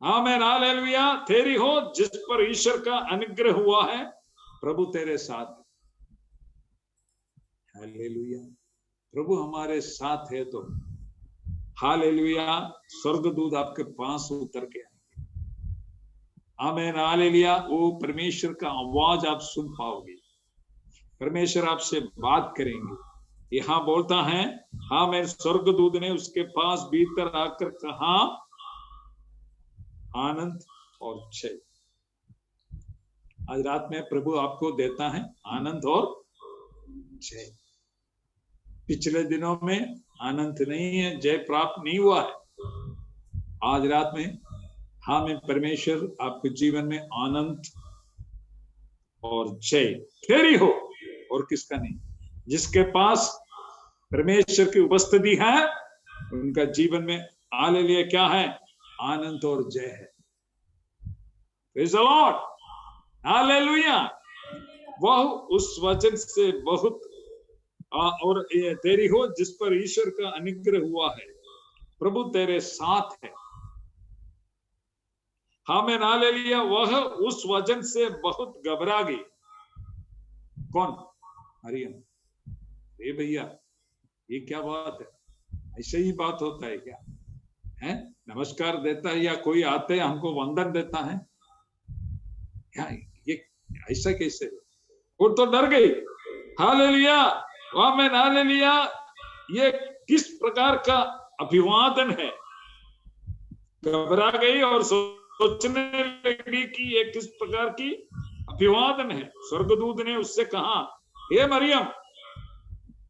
आमीन हालेलुया। तेरी हो जिस पर ईश्वर का अनुग्रह हुआ है। प्रभु तेरे साथ है। हालेलुया। प्रभु हमारे साथ है तो हालेलुया स्वर्गदूत आपके पास उतर के आएंगे। आमीन हालेलुया। वो परमेश्वर का आवाज आप सुन पाओगे, परमेश्वर आपसे बात करेंगे। यहाँ बोलता है हाँ, मैं स्वर्गदूत ने उसके पास भीतर आकर कहा आनंद और जय। आज रात में प्रभु आपको देता है आनंद और जय। पिछले दिनों में आनंद नहीं है, जय प्राप्त नहीं हुआ है। आज रात में हाँ, मैं परमेश्वर आपके जीवन में आनंद और जय तेरी हो और किसका नहीं। जिसके पास परमेश्वर की उपस्थिति है उनका जीवन में हालेलुया क्या है? आनंद और जय है। Praise the Lord. हालेलुया। वह उस वचन से बहुत और तेरी हो जिस पर ईश्वर का अनुग्रह हुआ है। प्रभु तेरे साथ है। आमीन हालेलुया। वह उस वचन से बहुत घबरा गई। कौन? मरियम। ए भैया, ये क्या बात है? ऐसे ही बात होता है क्या? है नमस्कार देता है या कोई आते हैं हमको वंदन देता है क्या? ये ऐसा कैसे? वो तो डर गई। हालेलुया। आमीन हालेलुया। ये किस प्रकार का अभिवादन है? घबरा गई और सोचने लगी कि ये किस प्रकार की अभिवादन है। स्वर्गदूत ने उससे कहा, हे मरियम,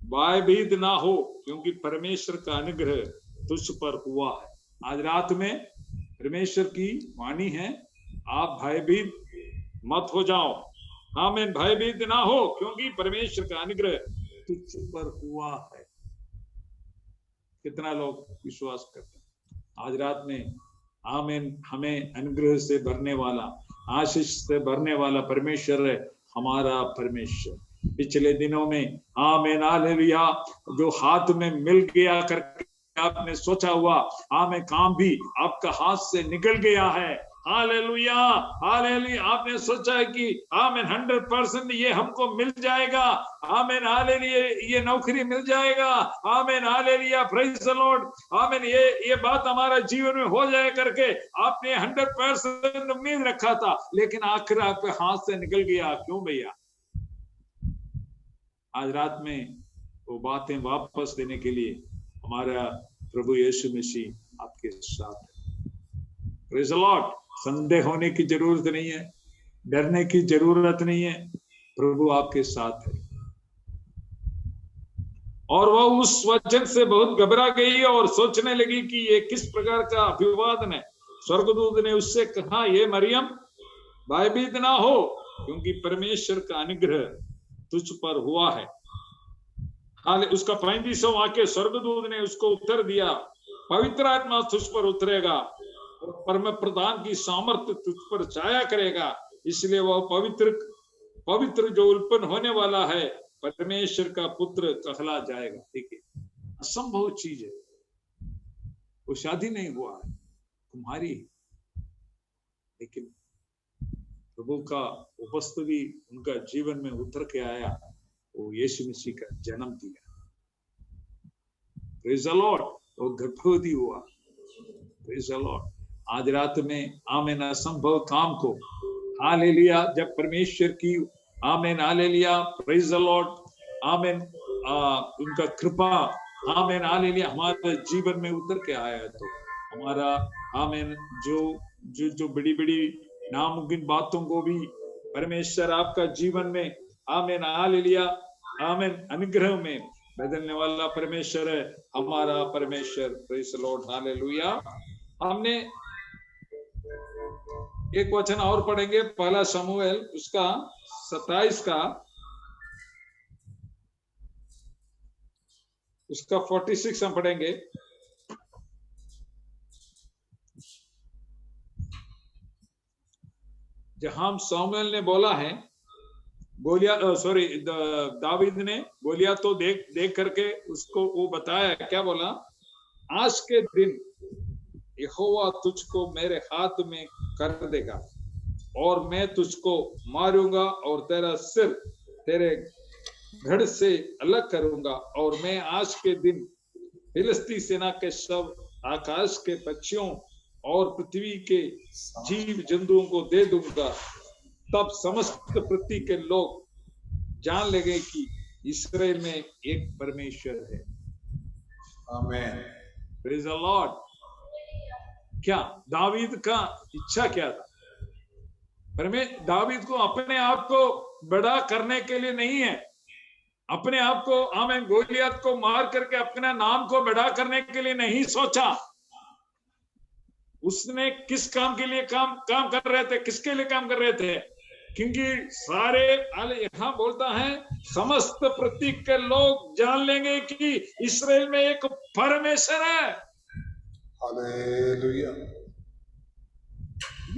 भयभीत ना हो, क्योंकि परमेश्वर का अनुग्रह तुझ पर हुआ है। आज रात में परमेश्वर की वाणी है, आप भयभीत मत हो जाओ। आमीन। भयभीत ना हो, क्योंकि परमेश्वर का अनुग्रह तुझ पर हुआ है। कितना लोग विश्वास करते हैं? आज रात में आमीन, हमें अनुग्रह से भरने वाला, आशीष से भरने वाला परमेश्वर है हमारा परमेश्वर। पिछले दिनों में आमीन हालेलुया जो हाथ में मिल गया करके आपने सोचा हुआ आमीन काम भी आपका हाथ से निकल गया है। Hallelujah hallelujah. आपने सोचा है कि आमीन 100% ये हमको मिल जाएगा। आमीन हालेलुया ये नौकरी मिल जाएगा। आमीन हालेलुया प्रेज़ द लॉर्ड। आमीन ये बात हमारा जीवन में हो जाए करके आपने 100% उम्मीद रखा था, लेकिन आखिर आपके हाथ से निकल गया। क्यों भैया? आज रात में वो बातें वापस देने के लिए हमारा प्रभु यीशु मसीह आपके साथ है। Praise the Lord. संदेह होने की जरूरत नहीं है, डरने की जरूरत नहीं है। प्रभु आपके साथ है। और वह उस वचन से बहुत घबरा गई और सोचने लगी कि ये किस प्रकार का अभिवादन है। स्वर्गदूत ने उससे कहा, ये मरियम, भयभीत ना हो, क्योंकि परमेश्वर का अनुग्रह तुझ पर हुआ है। हाल उसका 35वां वाक्य, स्वर्गदूत ने उसको उत्तर दिया, पवित्र आत्मा तुझ पर उतरेगा और परम प्रधान की सामर्थ्य तुझ पर छाया करेगा, इसलिए वह पवित्र जो उत्पन्न होने वाला है परमेश्वर का पुत्र कहला जाएगा। ठीक है, असंभव चीज है। वो शादी नहीं हुआ है, तुम्हारी, लेकिन प्रभु का उपस्थिति उनका जीवन में उतर के आया। वो यीशु मसीह का जन्म दिया। Praise the Lord. वो गर्भवती हुआ। Praise the Lord. आज रात में आमीन असंभव काम को हालेलुया जब परमेश्वर की आमीन हालेलुया प्रेज़ द लॉर्ड आमीन उनका कृपा आमीन हालेलुया हमारे जीवन में उतर के आया, तो हमारा आमीन जो बड़ी बड़ी नामुमकिन बातों को भी परमेश्वर आपका जीवन में आमीन हालेलुया आमीन अनुग्रह में बदलने वाला परमेश्वर है हमारा परमेश्वर। Praise the Lord hallelujah. हमने एक वचन और पढ़ेंगे, पहला शमूएल उसका 27 का उसका 46 हम पढ़ेंगे। जहां शमूएल ने बोला है, दावीद ने गोलियत तो देख करके उसको वो बताया, क्या बोला, आज के दिन यहोवा तुझको मेरे हाथ में कर देगा और मैं तुझको मारूंगा और तेरा सिर तेरे धड़ से अलग करूंगा, और मैं आज के दिन फिलिस्ती सेना के शव आकाश के पक्षियों और पृथ्वी के जीव जंतुओं को दे दूंगा। तब समस्त पृथ्वी के लोग जान लेंगे कि इस्राएल में एक परमेश्वर है। आमीन। Praise the Lord. क्या दावीद का इच्छा क्या था? दावीद को अपने आप को बड़ा करने के लिए नहीं है, अपने आप को आमीन गोलियत को मार करके अपने नाम को बड़ा करने के लिए नहीं सोचा। उसने किस काम के लिए काम कर रहे थे, किसके लिए काम कर रहे थे? क्योंकि सारे यहां बोलता है समस्त पृथ्वी के लोग जान लेंगे कि इस्राएल में एक परमेश्वर है। हालेलुया।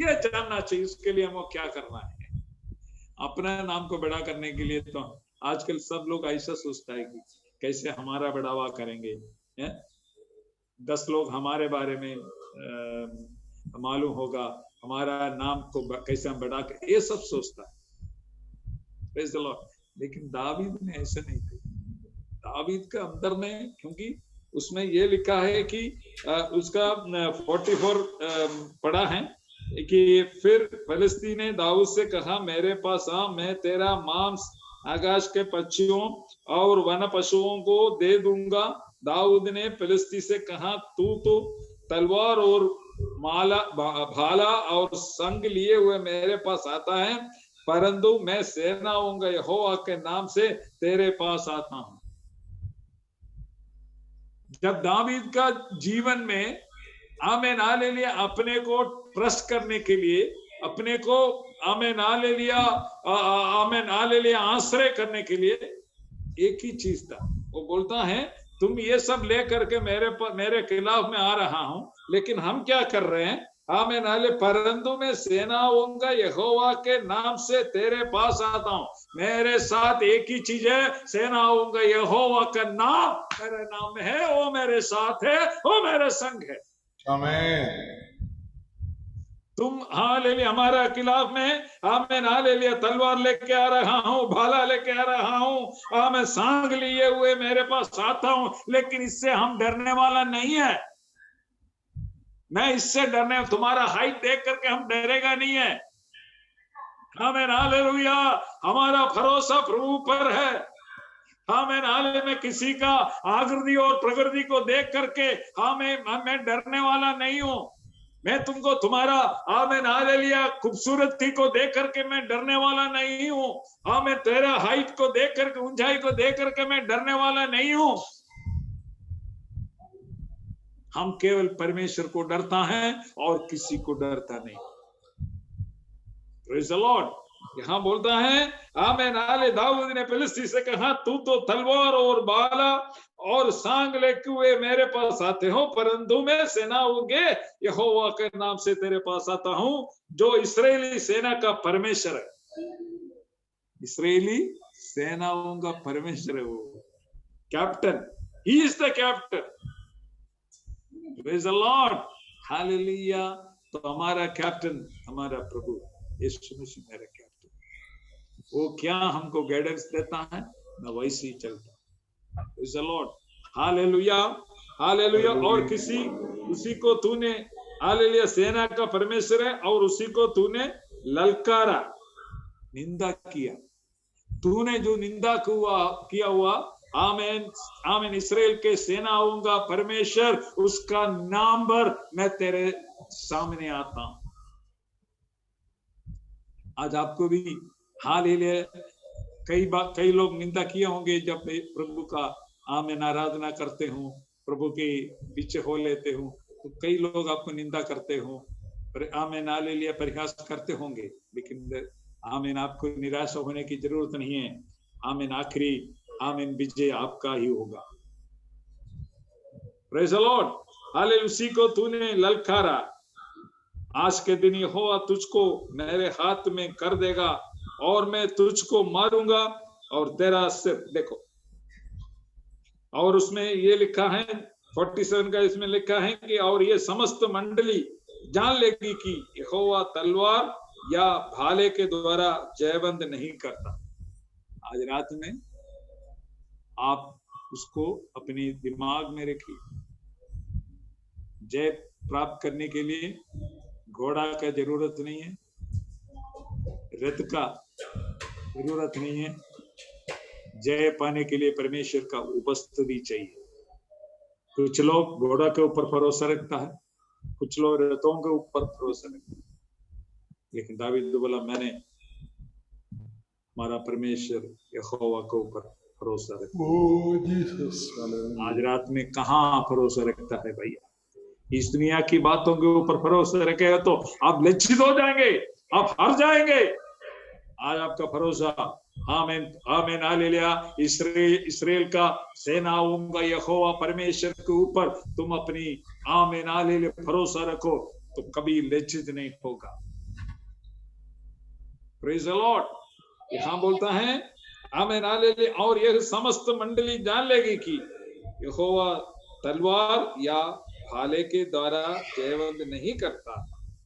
ये जानना चाहिए। उसके लिए हमें क्या करना है? अपना नाम को बड़ा करने के लिए तो आजकल सब लोग ऐसा सोचता है कि कैसे हमारा बढ़ावा करेंगे, 10 लोग हमारे बारे में मालूम होगा, हमारा नाम को कैसे हम बढ़ा कर, ये सब सोचता है। Praise the Lord. लेकिन दावीद में ऐसे नहीं थे। दावीद का अंदर में, क्योंकि उसमें ये लिखा है कि उसका 44 पढ़ा है कि फिर फिलिस्ती ने दाऊद से कहा, मेरे पास आ, मैं तेरा मांस आकाश के पक्षियों और वन पशुओं को दे दूंगा। दाऊद ने फिलिस्ती से कहा, तू तो तलवार और भाला और संग लिए हुए मेरे पास आता है, परंतु मैं सेनाओं का यहोवा के नाम से तेरे पास आता हूं। जब दावीद का जीवन में आमीन हालेलुया अपने को ट्रस्ट करने के लिए, अपने को आमीन हालेलुया आमीन हालेलुया आश्रय करने के लिए एक ही चीज था। वो बोलता है, तुम ये सब ले करके मेरे खिलाफ में आ रहा हूं, लेकिन हम क्या कर रहे हैं? आमीन हालेलुया, परंतु मैं सेनाओं का यहोवा के नाम से तेरे पास आता हूं। मेरे साथ एक ही चीज है, सेनाओं का यहोवा का नाम मेरे नाम में है, वो मेरे साथ है, वो मेरे संग है। आमीन। तुम हालेलुया हमारा खिलाफ में आमीन हालेलुया तलवार लेके आ रहा हूं, भाला लेके आ रहा हूं, आमीन सांग लिए हुए मेरे पास आता हूं, लेकिन इससे हम डरने वाला नहीं है। मैं इससे डरने, तुम्हारा हाइट देख करके हम डरेगा नहीं है। आमीन हालेलुया, हमारा भरोसा प्रभु पर है। आमीन हालेलुया, मैं किसी का आकृति और प्रकृति को देख करके मैं डरने वाला नहीं हूं। मैं तुमको तुम्हारा आमीन हालेलुया खूबसूरती को देख करके मैं डरने वाला नहीं हूं। आमीन तेरा हाइट को देख करके, ऊंचाई को देख करके मैं डरने वाला नहीं हूं। हम केवल परमेश्वर को डरता है और किसी को डरता नहीं। Praise the Lord. यहां बोलता है आमीन हालेलुया, दाऊद ने फिलिस्ती से कहा, तू तो तलवार और भाला और सांग लेके हुए मेरे पास आते हो, परंतु मैं सेनाओं के यहोवा के नाम से तेरे पास आता हूं, जो इस्राएली सेना का परमेश्वर है। इस्राएली सेनाओं का परमेश्वर है, वो captain, he is the captain. Praise the Lord. Hallelujah. तो हमारा कैप्टन, हमारा प्रभु यीशु मसीह मेरा कैप्टन। वो क्या हमको गाइडेंस देता है, मैं वैसे ही चलता हूं। Praise the Lord. Hallelujah hallelujah. और उसी को तूने हालेलुया सेना का परमेश्वर है, और उसी को तूने ललकारा, निंदा किया। तूने जो निंदा किया हुआ, आमीन आमीन, इस्राएल के सेनाओं का परमेश्वर, उसका नाम पर मैं तेरे सामने आता हूं। आज आपको भी हालेलुया कई लोग निंदा किए होंगे जब प्रभु का आमीन आराधना करते हो, प्रभु के पीछे हो लेते हो, तो कई लोग आपको निंदा करते हो, आमीन हालेलुया परिहास करते होंगे, लेकिन आमीन आपको निराश होने की जरूरत नहीं है। आमीन आखिरी आमीन विजय आपका ही होगा। Praise the Lord. हालेलुया। उसी को तूने ललकारा, आज के दिन यहोवा तुझको मेरे हाथ में कर देगा और मैं तुझको मारूंगा और तेरा सिर, देखो, और उसमें ये लिखा है 47 का, इसमें लिखा है कि और ये समस्त मंडली जान लेगी कि यहोवा तलवार या भाले के द्वारा जयबंद नहीं करता। आज रात में आप उसको अपने दिमाग में रखिए। जय प्राप्त करने के लिए घोड़ा का जरूरत नहीं है, रथ का जरूरत नहीं है। जय पाने के लिए परमेश्वर का उपस्थिति चाहिए। कुछ लोग घोड़ा के ऊपर भरोसा रखता है, कुछ लोग रथों के ऊपर भरोसा रखता है, लेकिन दावीद बोला मैंने हमारा परमेश्वर यहोवा के ऊपर भरोसा रखता है। आज रात में कहाँ भरोसा रखता है भैया? इस दुनिया की बातों के ऊपर भरोसा रखेगा तो आप लज्जित हो जाएंगे, आप हार जाएंगे। आज आपका भरोसा, आमीन आमीन हालेलुया, इस्राएल का सेनाओं का यहोवा परमेश्वर के ऊपर तुम अपनी आमीन हालेलुया भरोसा रखो तो कभी लज्जित नहीं होगा। Praise the Lord. यहाँ बोलता है आमीन हालेलुया, और यह समस्त मंडली जान लेगी कि यहोवा तलवार या भाले के द्वारा जयवंत नहीं करता,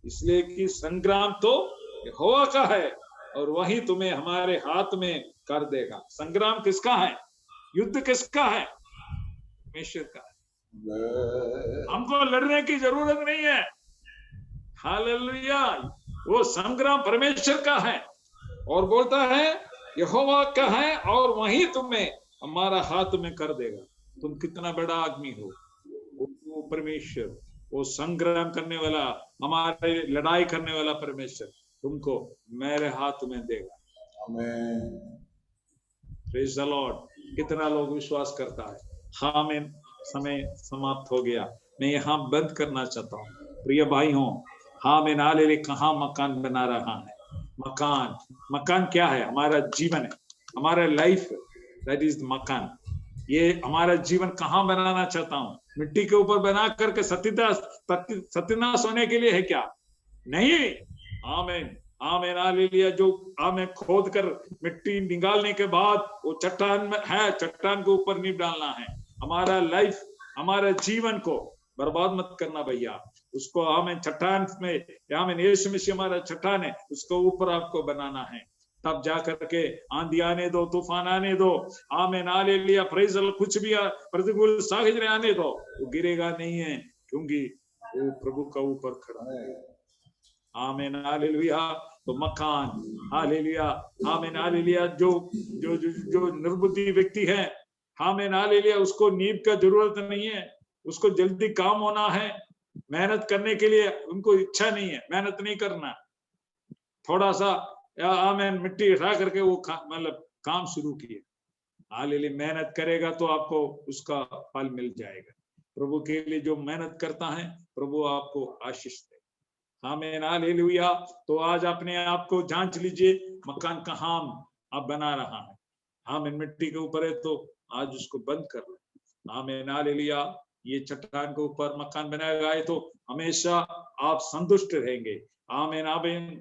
इसलिए कि संग्राम तो यहोवा का है और वही तुम्हें हमारे हाथ में कर देगा। संग्राम किसका है? युद्ध किसका है? परमेश्वर का है। हमको लड़ने की जरूरत नहीं है। हालेलुया, वो संग्राम परमेश्वर का है और बोलता है यहोवा का है और वही तुम्हें हमारा हाथ में कर देगा। तुम कितना बड़ा आदमी हो, वो परमेश्वर, वो संग्राम करने वाला, हमारे लड़ाई करने वाला परमेश्वर तुमको मेरे हाथ में देगा। आमीन, प्रेज द लॉर्ड। कितना लोग विश्वास करता है? आमीन। समय समाप्त हो गया, मैं यहाँ बंद करना चाहता हूँ। प्रिय भाई हो, आमीन हालेलुया। कहाँ मकान बना रहा है? मकान क्या है? हमारा जीवन है, हमारा लाइफ, दैट इज मकान। ये हमारा जीवन कहाँ बनाना चाहता हूँ? मिट्टी के ऊपर बना करके सत्यनाश होने के लिए है क्या? नहीं। आमीन आमीन हालेलुया। जो आमीन खोद कर मिट्टी निकालने के बाद वो चट्टान में है, चट्टान के ऊपर नहीं डालना है। हमारा लाइफ, हमारा जीवन को बर्बाद मत करना भैया। उसको आमीन चट्टान में, आमीन यीशु मसीह हमारा चट्टान है, उसको ऊपर आपको बनाना है। तब जा करके आंधी आने दो, तूफान आने दो, आमीन हालेलुया, प्रेज द लॉर्ड, कुछ भी प्रतिकूल साहचर्य आने दो, वो गिरेगा नहीं है, क्योंकि वो प्रभु का ऊपर खड़ा है। आमीन हालेलुया। तो मकान, हालेलुया आमीन हालेलुया, जो निर्बुद्धि व्यक्ति है, आमीन हालेलुया, उसको नींव का जरूरत नहीं है, उसको जल्दी काम होना है, मेहनत करने के लिए उनको इच्छा नहीं है, मेहनत नहीं करना, थोड़ा सा आमीन मिट्टी उठा करके वो मतलब काम शुरू किए। हालेलुया, मेहनत करेगा तो आपको उसका फल मिल जाएगा। प्रभु के लिए जो मेहनत करता है, प्रभु आपको आशीष दे। आमीन हालेलुया। तो आज अपने आप को जांच लीजिए, मकान कहाँ आप बना रहा है। आमीन, मिट्टी के ऊपर है तो आज उसको बंद कर ले। आमीन हालेलुया। ये चट्टान के ऊपर मकान बनाया है तो हमेशा आप संतुष्ट रहेंगे। आमीन आमीन।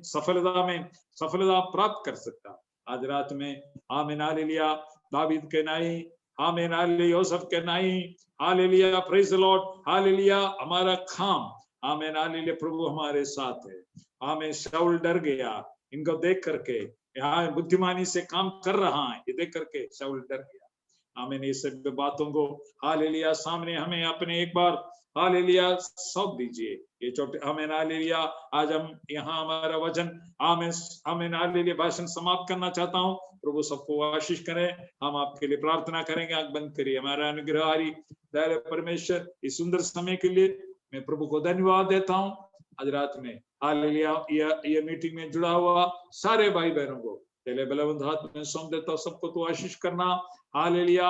सफलता प्राप्त कर सकता। आज रात में आमीन हालेलुया, दावीद के नाई, आमीन हालेलुया, यूसुफ के नाई, hallelujah, praise the Lord, hallelujah, हमारा खाम, आमीन हालेलुया, प्रभु हमारे साथ है। आमीन। शाऊल डर गया इनको देख करके, यहाँ बुद्धिमानी से काम कर रहा है ये देख करके शाऊल डर गया। आमीन। ये सब बातों को हालेलुया सामने हमें अपने एक बार हालेलुया सौंप दीजिए। ये छोटे आमीन हालेलुया। आज हम यहाँ हमारा वचन आमीन हालेलुया भाषण समाप्त करना चाहता हूँ। प्रभु सबको आशीष करे। हम आपके लिए प्रार्थना करेंगे। आंख बंद करिए। हमारा अनुग्रहकारी दयालु परमेश्वर, इस सुंदर समय के लिए मैं प्रभु को धन्यवाद देता हूँ। आज रात में हालेलुया ये मीटिंग में जुड़ा हुआ सारे भाई बहनों को तेरे बलवंत हाथ में सौंप देता हूं। सबको तो आशीष करना। हालेलुया।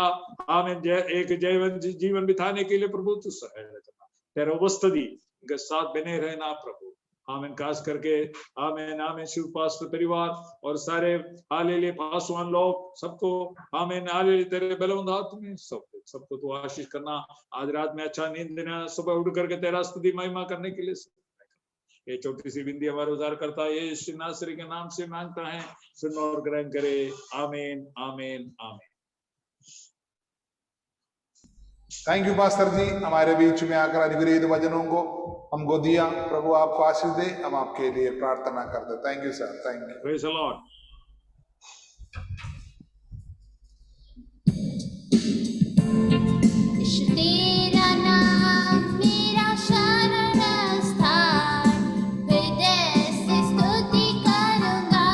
आमीन। एक जयवंत जीवन बिताने के लिए प्रभु तू सहायता करना। तेरा उपस्थिति इनके साथ बने रहना प्रभु। आमीन। खास करके आमीन आमीन शिव पास्टर परिवार और सारे हालेलुया पासवान लोग सबको आमीन हालेलुया तेरे बलवंत हाथ में सबको तो आशीष करना। आज रात में अच्छा नींद देना, सुबह उठ करके तेरा स्तुति महिमा करने के लिए ये छोटी सी बिंदी हमारे उद्धार करता है यीशु नासरी के नाम से मांगता है, सुनो और ग्रहण करे। आमीन आमीन आमीन। थैंक यू पास्टर जी, हमारे बीच में आकर अनुग्रहित वचनों को हमको दिया। प्रभु आपको आशीष दे, हम आपके लिए प्रार्थना करते। Thank you sir, thank you. Praise the lord. Yeshu तेरा नाम मेरा शरण स्थान, हृदय से स्तुति करूंगा।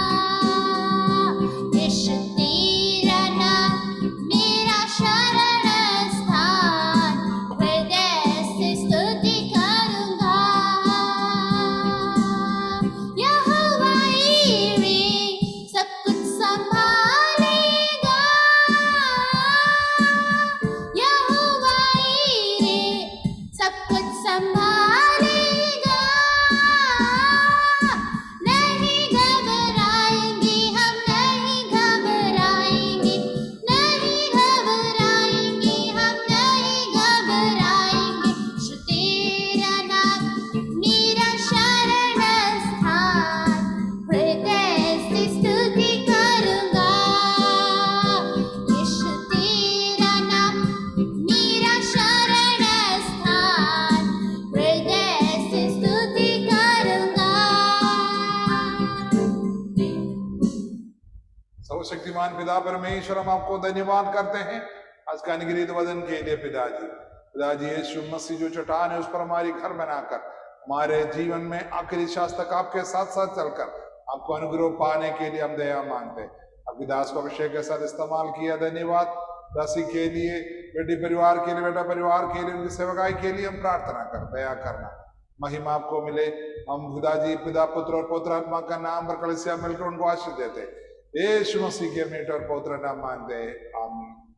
यीशु तेरा नाम मेरा शरण स्थान, हृदय से स्तुति करूंगा। यहोवा ईरे सब कुछ संभालेगा, यहोवा ईरे सब कुछ संभालेगा। नहीं घबराएंगे हम, नहीं घबराएंगे, नहीं घबराएंगे हम, नहीं घबराएंगे। यीशु तेरा नाम मेरा शरण स्थान, हृदय से स्तुति करूंगा। यीशु तेरा नाम मेरा शरण स्थान, हृदय से स्तुति करूंगा। सर्वशक्तिमान पिता परमेश्वर, हम आपको धन्यवाद करते हैं आज का अनुग्रहित वचन के लिए। पिताजी यीशु मसीह जो चट्टान है, उस पर हमारी घर बनाकर हमारे जीवन में आखिरी श्वास तक आपके साथ साथ चलकर आपको अनुग्रह पाने के लिए हम दया मांगते हैं। आपकी दास को अभिषेक के साथ इस्तेमाल किया, धन्यवाद। दासी के लिए, बेटी परिवार के लिए, बेटा परिवार के लिए, उनकी सेवकाई के लिए हम प्रार्थना कर, दया करना, महिमा आपको मिले। हम पिताजी, पिता, पुत्र और पवित्र आत्मा का नाम पर कलीसिया मिलकर उनको आशीष देते, यीशु मसीह के मीठे और पवित्र नाम मांगते, आमीन।